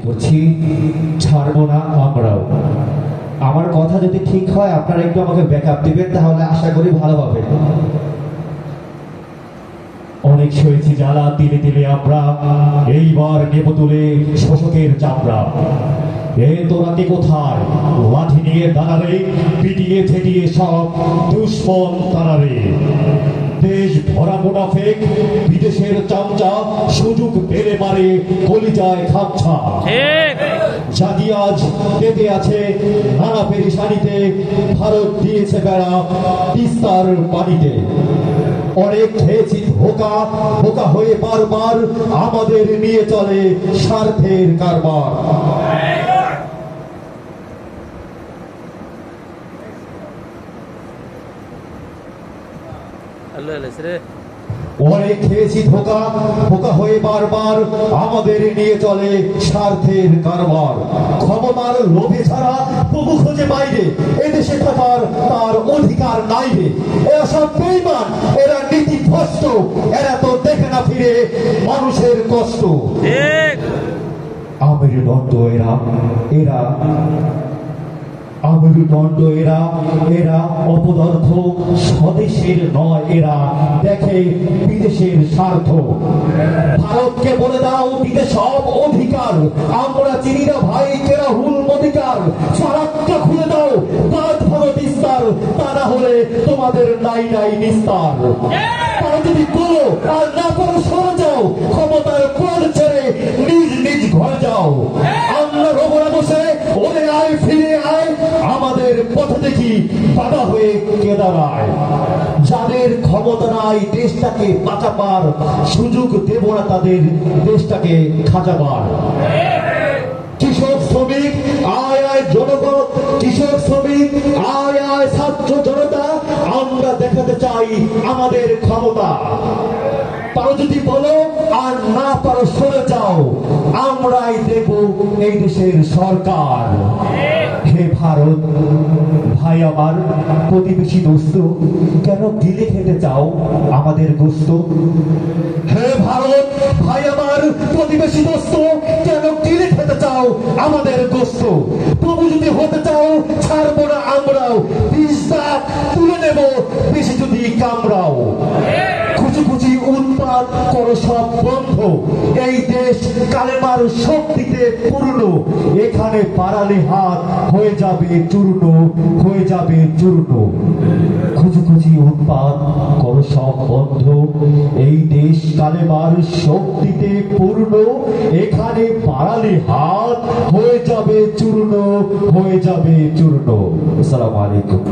বলছি ছাড়বো না আমরাও। আমার কথা যদি ঠিক হয় আপনারা একটু আমাকে ব্যাকআপ দিবেন, তাহলে আশা করি ভালো হবে। অনেক সয়েছি জ্বালা তিলে তিলে আমরা, এইবার নেব তুলে শোষকের চামড়া। এ তোরা কে কোথায়, লাঠি নিয়ে দাঁড়ালে পিটিয়ে ঠেটিয়ে সব দুশ্মন তারারে। দেশ ভরা মুনাফেক, বিদেশের চামচা, সুযোগ পেলে মারে কলিজায় খাপছা। জাতি আজ কেঁদে আছে নানা পেরেশানিতে, ভারত দিয়েছে বেড়া তিস্তার পানিতে। অনেক খেয়েছি ধোকা, বোকা হয়ে বারবার আমাদের নিয়ে চলে স্বার্থের কারবার। অনেক খেয়েছি ধোকা, বোকা হয়ে বারবার আমাদের নিয়ে চলে স্বার্থের কারবার। ক্ষমতার লোভে ছাড়া প্রভু খোঁজে বাইরে, এদেশে থাকার তার অধিকার নাই রে। এরা সব বেঈমান, এরা নীতিভ্রষ্ট, এরা তো দেখে না ফিরে মানুষের কষ্ট। আমের দণ্ড এরা, এরা আমৃদণ্ড এরা, এরা অপদার্থ, স্বদেশের নয় এরা, দেখে বিদেশের স্বার্থ। ভারতকে বলে দাও দিতে সব অধিকার, আমরা চিনি না ভাই কেরা হুল মধিকার। ফারাক্কা খুলে দাও, বাদ ভারত ইস্তার, তা না হলে তোমাদের নাই নাই নিস্তার। তারা যদি করো আর না করো সরে যাও, ক্ষমতার পদ ছেড়ে নিজ নিজ ঘরে যাও। আমরা রোবরা বসে ওরে আয় ফিরে আয়, আমাদের পথে দেখি বাধা হয়ে কে দাঁড়ায়। যাদের ক্ষমতা নাই দেশটাকে বাঁচাবার, সুযোগ দেব না তাদের দেশটাকে খাঁচাবার। কৃষক শ্রমিক আয় আয় জনগণ, কৃষক শ্রমিক আয় আয় ছাত্র জনতা, আমরা দেখাতে চাই আমাদের ক্ষমতা। পারো যদি বলো আর না পারো সরে যাও, আমরাই দেব এই দেশের সরকার। হে ভারত ভাই আমার প্রতিবেশী দোস্ত, কেন গিলে খেতে চাও আমাদের গোস্ত? হে ভারত ভাই আমার প্রতিবেশী দোস্ত, কেন গিলে খেতে চাও আমাদের গোস্ত? প্রভু যদি হতে চাও ছাড়বো না আমরাও, বিস্তার তুলে নেব বেশি যদি কামড়াও। খুঁজি খুঁজি উৎপাত করো সব বন্ধ, এই দেশ কালেমার শক্তিতে পূর্ণ। এখানে পারালে হাত হয়ে যাবে চূর্ণ, হয়ে যাবে চূর্ণ। খুঁজি খুঁজি উৎপাত করো সব বন্ধ, এই দেশ কালেমার শক্তিতে পূর্ণ। এখানে পারালে হাত হয়ে যাবে চূর্ণ, হয়ে যাবে চূর্ণ। আসসালামু আলাইকুম।